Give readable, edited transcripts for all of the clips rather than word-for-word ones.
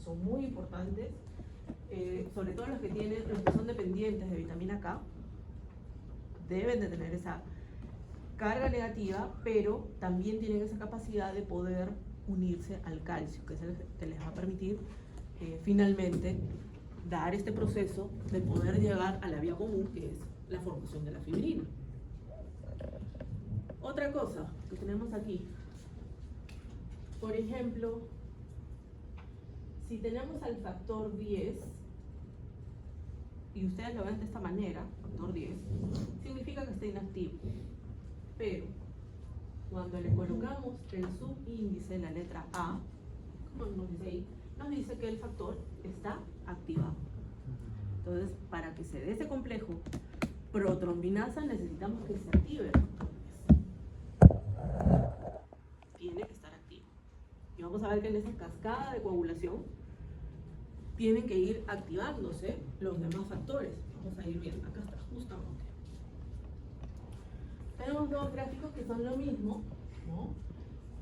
son muy importantes, sobre todo los que son dependientes de vitamina K, deben de tener esa carga negativa, pero también tienen esa capacidad de poder unirse al calcio, que es el que les va a permitir finalmente dar este proceso de poder llegar a la vía común, que es la formación de la fibrina. Otra cosa que tenemos aquí, por ejemplo, si tenemos al factor 10, y ustedes lo ven de esta manera, factor 10, significa que está inactivo. Pero cuando le colocamos el subíndice, la letra A, como nos dice ahí, nos dice que el factor está activado. Entonces, para que se dé ese complejo protrombinasa, necesitamos que se active el factor 10. Tiene que estar activo. Y vamos a ver que en esa cascada de coagulación tienen que ir activándose los demás factores. Vamos a ir viendo, acá está justamente. Tenemos dos gráficos que son lo mismo, ¿no?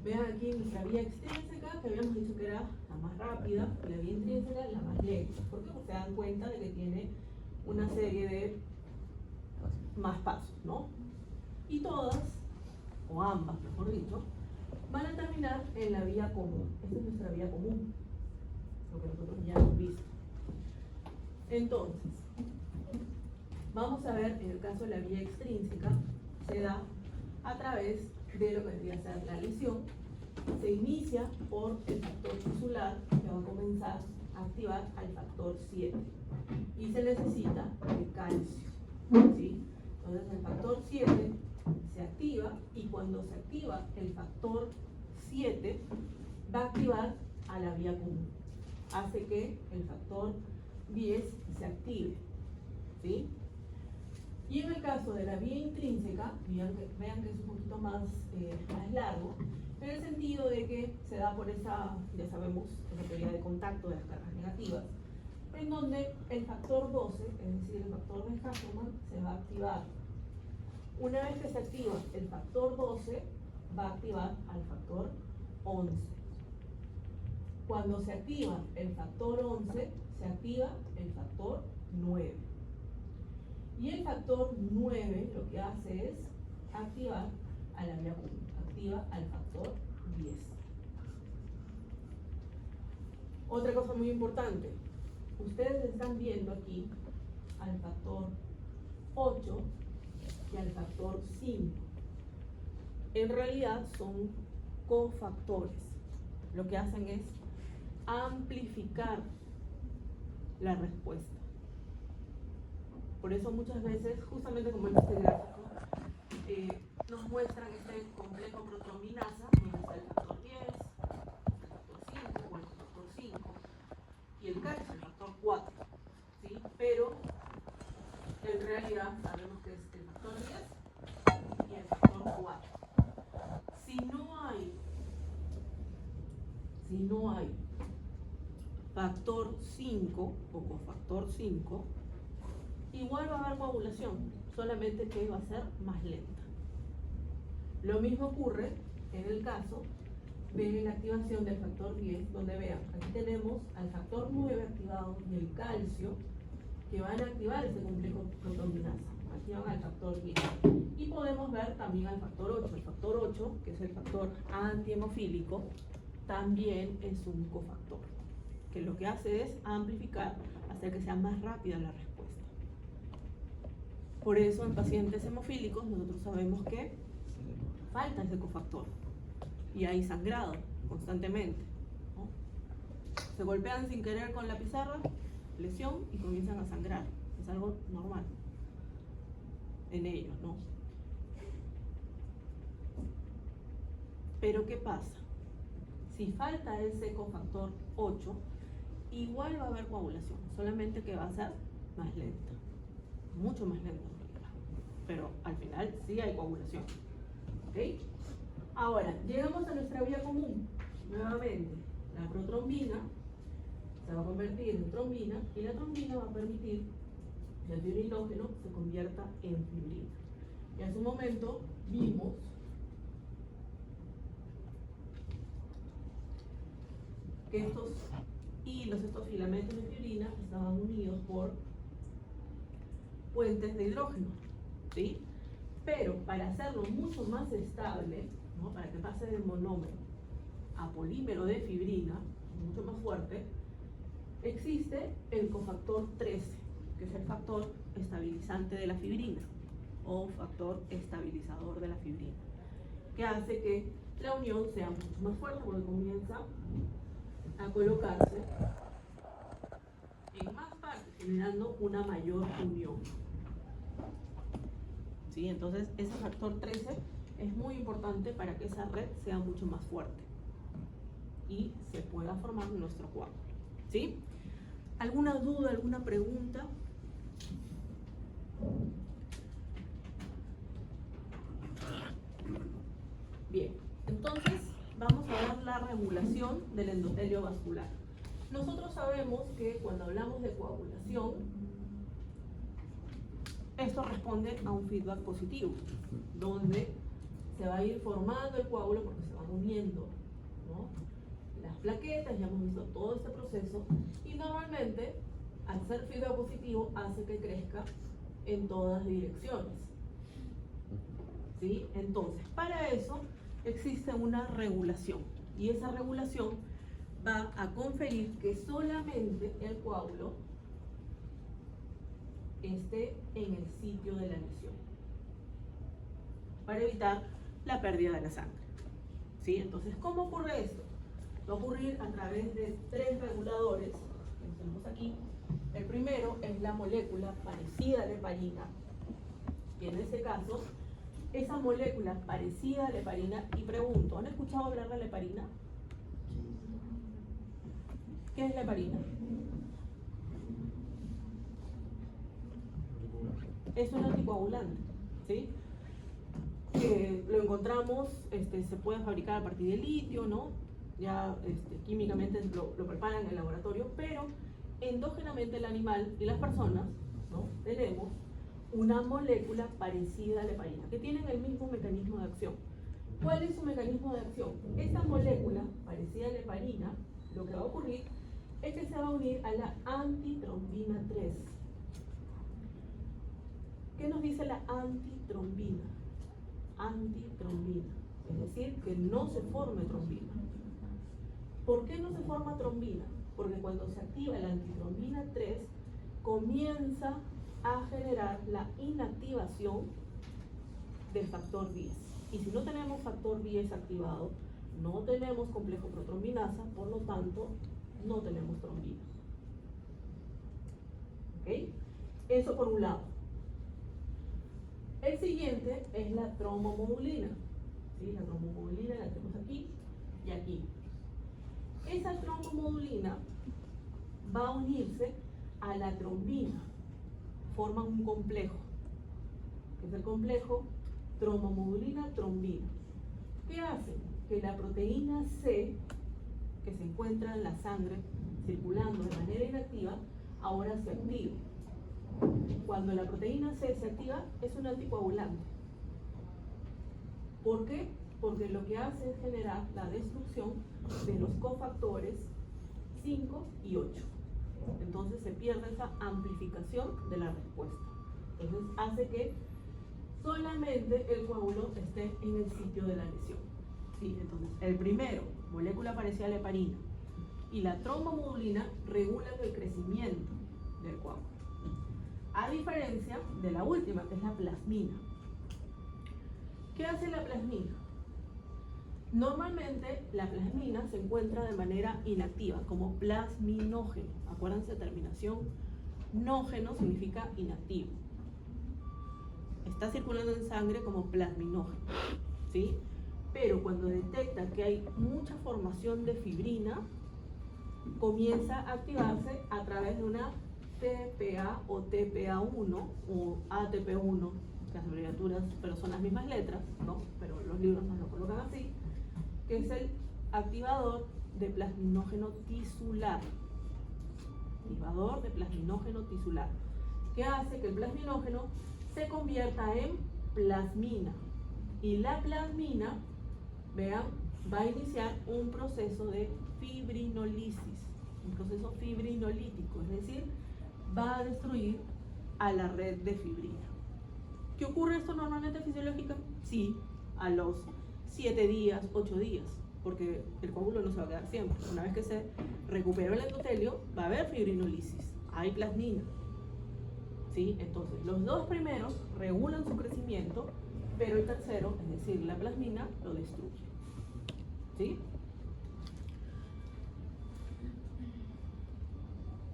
Vean aquí nuestra vía extrínseca, que habíamos dicho que era la más rápida, y la vía intrínseca la más lenta. ¿Por qué? Porque se dan cuenta de que tiene una serie de más pasos, ¿no? Y todas, o ambas, mejor dicho, van a terminar en la vía común. Esta es nuestra vía común, lo que nosotros ya hemos visto. Entonces, vamos a ver, en el caso de la vía extrínseca, se da a través de lo que vendría a ser la lesión. Se inicia por el factor tisular, que va a comenzar a activar al factor 7. Y se necesita el calcio, ¿sí? Entonces el factor 7 se activa, y cuando se activa el factor 7, va a activar a la vía común. Hace que el factor 10 se active, ¿sí? Y en el caso de la vía intrínseca, vean que es un poquito más largo, en el sentido de que se da por esa, ya sabemos, esa teoría de contacto de las cargas negativas, en donde el factor 12, es decir, el factor de Haselman, se va a activar. Una vez que se activa el factor 12, va a activar al factor 11. Cuando se activa el factor 11, se activa el factor 9. Y el factor 9 lo que hace es activar a la vía común, activa al factor 10. Otra cosa muy importante, ustedes están viendo aquí al factor 8 y al factor 5. En realidad son cofactores. Lo que hacen es amplificar la respuesta. Por eso muchas veces, justamente como en este gráfico, nos muestran este complejo protrombinasa, donde está el factor 10, el factor 5 o el factor 5, y el calcio, el factor 4, ¿sí? Pero en realidad sabemos que es el factor 10 y el factor 4. Si no hay factor 5 o cofactor 5, igual va a haber coagulación, solamente que va a ser más lenta. Lo mismo ocurre en el caso de la activación del factor 10, donde vean, aquí tenemos al factor 9 activado y el calcio, que van a activar este complejo protrombinasa. Activan al factor 10. Y podemos ver también al factor 8. El factor 8, que es el factor antihemofílico, también es un cofactor, que lo que hace es amplificar, hacer que sea más rápida la respuesta. Por eso en pacientes hemofílicos nosotros sabemos que falta ese cofactor y hay sangrado constantemente, ¿no? Se golpean sin querer con la pizarra, lesión, y comienzan a sangrar. Es algo normal en ellos, ¿no? Pero ¿qué pasa? Si falta ese cofactor 8, igual va a haber coagulación, solamente que va a ser más lenta, mucho más lenta en realidad, pero al final sí hay coagulación, ¿ok? Ahora, llegamos a nuestra vía común. Nuevamente, la protrombina se va a convertir en trombina, y la trombina va a permitir que el fibrinógeno se convierta en fibrina. Y en su momento vimos que estos y estos filamentos de fibrina estaban unidos por puentes de hidrógeno, ¿sí? Pero para hacerlo mucho más estable, ¿no? Para que pase de monómero a polímero de fibrina, mucho más fuerte, existe el cofactor 13, que es el factor estabilizante de la fibrina o factor estabilizador de la fibrina, que hace que la unión sea mucho más fuerte porque comienza a colocarse en más partes, generando una mayor unión. ¿Sí? Entonces, ese factor 13 es muy importante para que esa red sea mucho más fuerte y se pueda formar nuestro coágulo. ¿Sí? ¿Alguna duda, alguna pregunta? Bien, entonces vamos a ver la regulación del endotelio vascular. Nosotros sabemos que cuando hablamos de coagulación, esto responde a un feedback positivo, donde se va a ir formando el coágulo porque se van uniendo, ¿no? Las plaquetas, ya hemos visto todo este proceso, y normalmente, al ser feedback positivo, hace que crezca en todas direcciones. ¿Sí? Entonces, para eso existe una regulación, y esa regulación va a conferir que solamente el coágulo esté en el sitio de la lesión, para evitar la pérdida de la sangre. ¿Sí? Entonces, ¿cómo ocurre esto? Va a ocurrir a través de 3 reguladores que tenemos aquí. El primero es la molécula parecida a la heparina, y en este caso, esa molécula parecida a la heparina, y pregunto, ¿han escuchado hablar de la heparina? ¿Qué es la heparina? Es un anticoagulante, ¿sí? Lo encontramos, se puede fabricar a partir de litio, ¿no? Ya químicamente lo preparan en el laboratorio, pero endógenamente el animal y las personas, ¿no? Tenemos una molécula parecida a la heparina, que tienen el mismo mecanismo de acción. ¿Cuál es su mecanismo de acción? Esta molécula parecida a la heparina, lo que va a ocurrir es que se va a unir a la antitrombina 3. ¿Qué nos dice la antitrombina? Antitrombina, es decir, que no se forme trombina. ¿Por qué no se forma trombina? Porque cuando se activa la antitrombina 3, comienza a generar la inactivación del factor 10. Y si no tenemos factor 10 activado, no tenemos complejo protrombinasa, por lo tanto, no tenemos trombina. ¿Ok? Eso por un lado. El siguiente es la trombomodulina. ¿Sí? La trombomodulina la tenemos aquí y aquí. Esa trombomodulina va a unirse a la trombina. Forman un complejo, que es el complejo trombomodulina-trombina. ¿Qué hace? Que la proteína C, que se encuentra en la sangre circulando de manera inactiva, ahora se activa. Cuando la proteína C se activa, es un anticoagulante. ¿Por qué? Porque lo que hace es generar la destrucción de los cofactores 5 y 8. Entonces se pierde esa amplificación de la respuesta. Entonces hace que solamente el coágulo esté en el sitio de la lesión. ¿Sí? Entonces, el primero, molécula parecida a la heparina, y la trombomodulina regulan el crecimiento del coágulo. A diferencia de la última, que es la plasmina. ¿Qué hace la plasmina? Normalmente la plasmina se encuentra de manera inactiva, como plasminógeno. Acuérdense, terminación nógeno significa inactivo. Está circulando en sangre como plasminógeno, ¿sí? Pero cuando detecta que hay mucha formación de fibrina, comienza a activarse a través de una TPA o TPA1 o ATP1, las abreviaturas, pero son las mismas letras, ¿no? Pero los libros nos lo colocan así, que es el activador de plasminógeno tisular. Activador de plasminógeno tisular, que hace que el plasminógeno se convierta en plasmina. Y la plasmina, vean, va a iniciar un proceso de fibrinolisis. un proceso fibrinolítico, es decir, va a destruir a la red de fibrina. ¿Qué ocurre esto normalmente fisiológicamente? Sí, a los 7 días, 8 días, porque el coágulo no se va a quedar siempre. Una vez que se recupera el endotelio, va a haber fibrinolisis, hay plasmina. ¿Sí? Entonces, los 2 primeros regulan su crecimiento, pero el tercero, es decir, la plasmina, lo destruye. ¿Sí?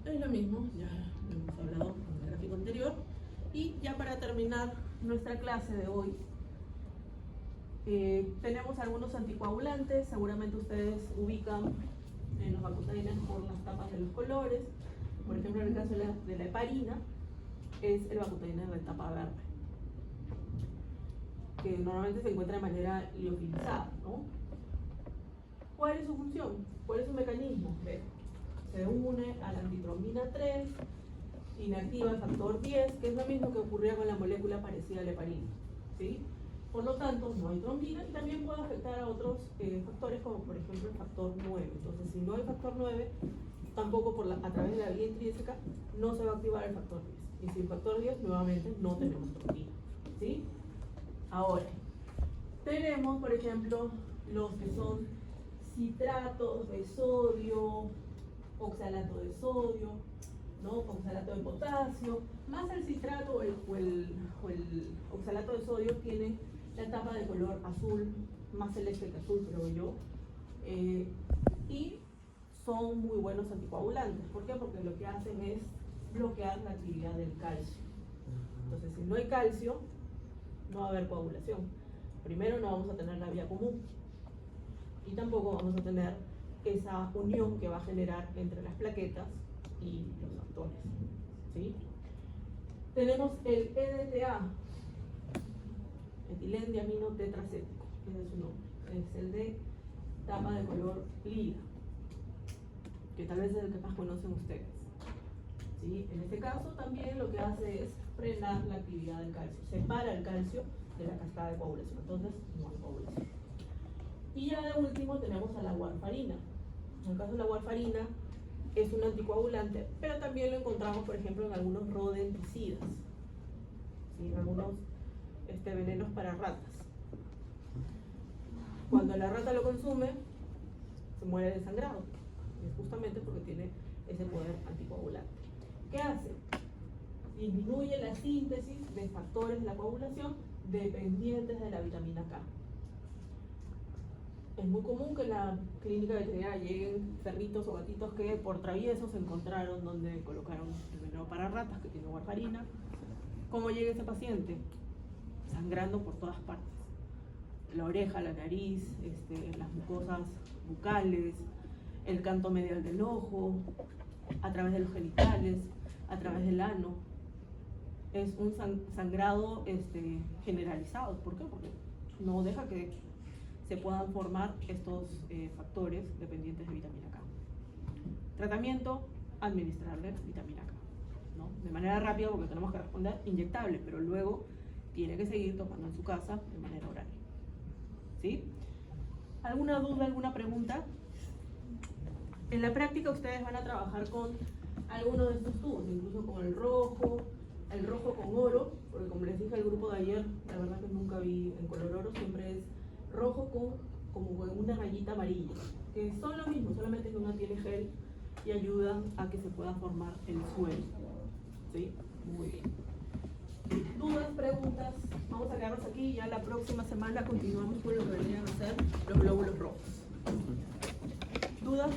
Es lo mismo, ya lo hemos hablado en el gráfico anterior. Y ya para terminar nuestra clase de hoy, tenemos algunos anticoagulantes. Seguramente ustedes ubican en los vacutainers por las tapas de los colores. Por ejemplo, en el caso de la heparina, es el vacutainer de tapa verde, que normalmente se encuentra de manera liofilizada, ¿no? ¿Cuál es su función? ¿Cuál es su mecanismo? Se une a la antitrombina 3, inactiva el factor 10, que es lo mismo que ocurría con la molécula parecida a la heparina, ¿sí? Por lo tanto, no hay trombina y también puede afectar a otros factores, como por ejemplo el factor 9. Entonces, si no hay factor 9, tampoco a través de la vía intrínseca no se va a activar el factor 10. Y sin factor 10, nuevamente, no tenemos trombina, ¿sí? Ahora, tenemos, por ejemplo, los que son citratos de sodio, oxalato de sodio, ¿no? Oxalato de potasio, más el citrato o el oxalato de sodio tiene la tapa de color azul, más celeste que azul, creo yo, y son muy buenos anticoagulantes. ¿Por qué? Porque lo que hacen es bloquear la actividad del calcio. Entonces, si no hay calcio, no va a haber coagulación. Primero, no vamos a tener la vía común y tampoco vamos a tener esa unión que va a generar entre las plaquetas y los factores, ¿sí? Tenemos el EDTA, etilendiamino tetracético, ese es su nombre, es el de tapa de color lila, que tal vez es el que más conocen ustedes, ¿sí? En este caso también lo que hace es frenar la actividad del calcio, separa el calcio de la cascada de coagulación, entonces no hay coagulación. Y ya de último tenemos a la warfarina. En el caso de la warfarina es un anticoagulante, pero también lo encontramos, por ejemplo, en algunos rodenticidas, ¿sí? En algunos venenos para ratas. Cuando la rata lo consume, se muere desangrado. Es justamente porque tiene ese poder anticoagulante. ¿Qué hace? Disminuye la síntesis de factores de la coagulación dependientes de la vitamina K. Es muy común que en la clínica veterinaria lleguen perritos o gatitos que por traviesos encontraron donde colocaron el veneno para ratas que tiene warfarina. ¿Cómo llega ese paciente? Sangrando por todas partes. La oreja, la nariz, las mucosas bucales, el canto medial del ojo, a través de los genitales, a través del ano. Es un sangrado generalizado. ¿Por qué? Porque no deja que se puedan formar estos factores dependientes de vitamina K. Tratamiento, administrarle vitamina K, ¿no? De manera rápida, porque tenemos que responder inyectable, pero luego tiene que seguir tomando en su casa de manera oral. ¿Sí? ¿Alguna duda, alguna pregunta? En la práctica ustedes van a trabajar con alguno de estos tubos, incluso con el rojo con oro, porque como les dije al grupo de ayer, la verdad que nunca vi en color oro, siempre es rojo como con una rayita amarilla, que son lo mismo, solamente que uno tiene gel y ayudan a que se pueda formar el suelo. ¿Sí? Muy bien. ¿Dudas, preguntas? Vamos a quedarnos aquí y ya la próxima semana continuamos con lo que vendrían a ser los glóbulos rojos. ¿Dudas?